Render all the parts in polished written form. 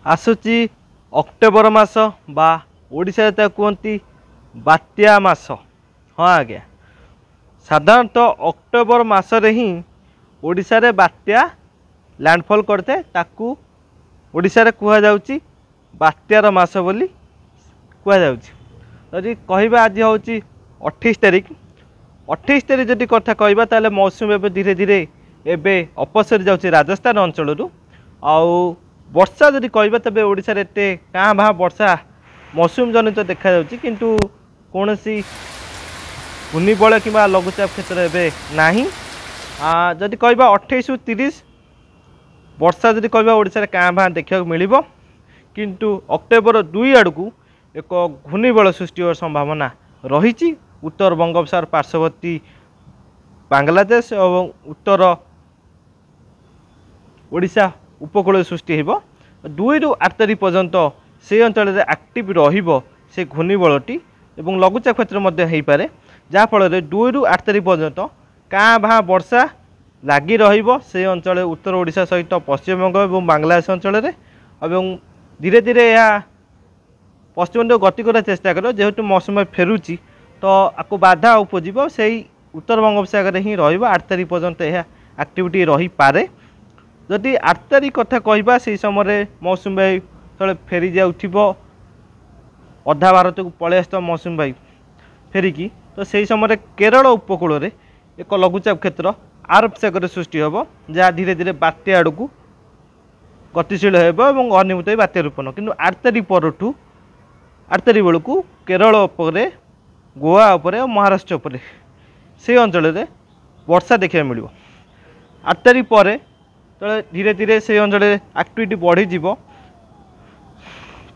आसूची October मास बा ओडिशा कहती बात्या मास। हाँ आज्ञा साधारणतः अक्टोबर मासरे ही ओडिशा रे बात्या लैंडफॉल करते ताकू ओडिशा रे कुहा जाउची बात्यार मास बोली कुहा जाउची। यदि कहबा आज हूँ 28 तारिख 28 तारिख जदि कथा कहबा ताले मौसम एवं धीरे धीरे एवं अपसरी जाउची राजस्थान अंचल आउ वर्षा जदि कहबा तबे ओडिशा रे एते काँ भाँ वर्षा मौसम जनित देखा जाउची किंतु कोनोसी घूर्णिबलय कि लघुचाप क्षेत्र एवं नाही। जदि कहबा 28 रु 30 वर्षा जदि कहबा ओडिशा रे काँ भाँ देखा मिलिबो किंतु अक्टोबर 2 आड़ को एक घूर्णिबलय सृष्टि होवार संभावना रही। उत्तर बंगोपसागर पार्श्ववर्ती बांग्लादेश और उत्तर ओडिशा उपकूल सृष्टि हो 2 रु 8 तारिख पर्यंत से अंचल में एक्टिव रहिबो से घूर्णिबलटी एवं लघुचाप क्षेत्र मध्य हो पारे जहाँफल 2 रु 8 तारिख पर्यंत काँ भाँ वर्षा लगी रहिबो से अंचल उत्तर ओडिशा सहित पश्चिमबंग और बांग्लादेश अंचल में धीरे धीरे यह पश्चिम गति कर चेष्टा कर जेहेतु मौसम फेरुची तो आपको बाधा उपजीव से उत्तर बंगोपसागर ही रहा 8 तारिख पर्यंत यह एक्टिविटी रही पारे। जदि 8 तारिख कथा कहबा से समय मौसुमी बायु तले फेरी जाउथिबो अधा भारत को पलि आस मौसुमी बायु फेरिकी तो से समय केरल उपकूल रे एक लघुचाप क्षेत्र आरब सागर सृष्टि होब जहाँ धीरे धीरे बात्या आड़ को गतिशील हो अनियमित बात्या रूपन किंतु 8 तारिख परठू 8 तारिख बेलू केरल उपरे गोवा उपरे और महाराष्ट्र उपरे से अंचल में वर्षा देखा मिल 8 तारिख पर तो धीरे धीरे से अंचल एक्टिविटी बढ़ी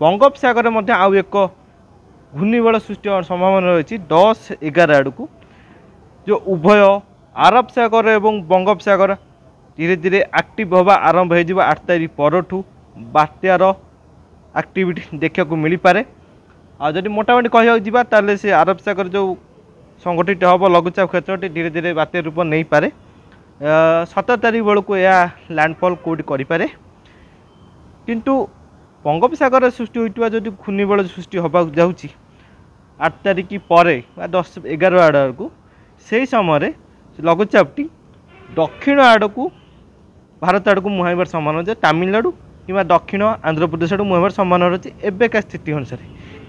बंगोपसागर में आउ एक घूर्णिबलय सृष्टि होवार संभावना रही 10-11 आड़ को जो उभय आरब सागर एवं बंगोपसागर धीरे धीरे एक्टिव होगा आरंभ हो 8 तारिख परठू बात्यार एक्टिविटी देखा मिल पारे। जदि मोटामोटी कह ताले से आरब सागर जो संगठित हम लघुचाप क्षेत्र धीरे धीरे बात्या रूप नहीं पारे 17 तारिख बेलू यह लैंडफॉल कौटी करें किंतु बंगोपसागर सृष्टि होता जो घूर्णिबलय सृष्टि होगा जाऊँगी 8 तारिख पर 10-11 आड़ को से समय लघुचापटी दक्षिण आड़ को भारत आड़ को मुहाइबार संभावना अच्छे तमिलनाडु कि दक्षिण आंध्र प्रदेश आड़ मुहाइबार संभावना रही एबेका स्थिति अनुसार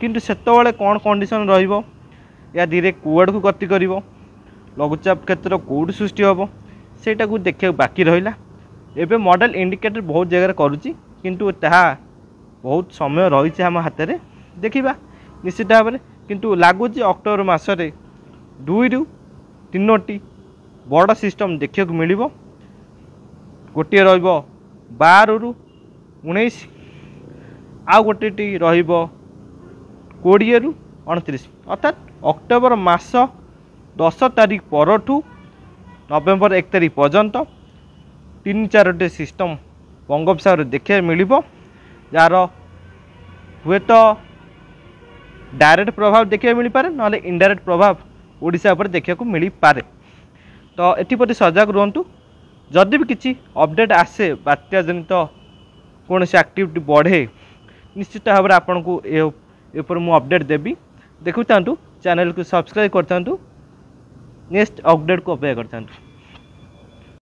किंतु सेतबेले कौन कंडीशन रहिबो या धीरे कुआड़ को गति कर लघुचाप क्षेत्र कौट सृष्टि हम सेटा को देखा बाकी रहा। एवं मॉडल इंडिकेटर बहुत जगह करुच्ची किंतु ताहा बहुत समय रही आम हाथ में देखा निश्चित भाव में किंतु लगुच अक्टोबर मसरे 2 रु 3टी बड़ सिस्टम देखा मिल गोटे र12 रु 19 आउ गोटे र20 रु 29 अर्थात अक्टोबर मास 10 तारिख परठू नवेम्बर 1 तारिख पर्यंत 3-4टी सिस्टम बंगोपसागर देखा मिल जार हुए तो डायरेक्ट प्रभाव देखा मिल पारे ना इनडायरेक्ट प्रभाव ओडिशा पर देखा मिल पारे। तो एथिप्रति सजग रुहतु जदि भी किसी अपडेट आसे बात्या जनित कौन से एक्टिविटी बढ़े निश्चित भाव में आपन को एपर मु अपडेट देवी देखु चैनल को सब्सक्राइब कर नेक्स्ट अपडेट को अपेक्षा कर।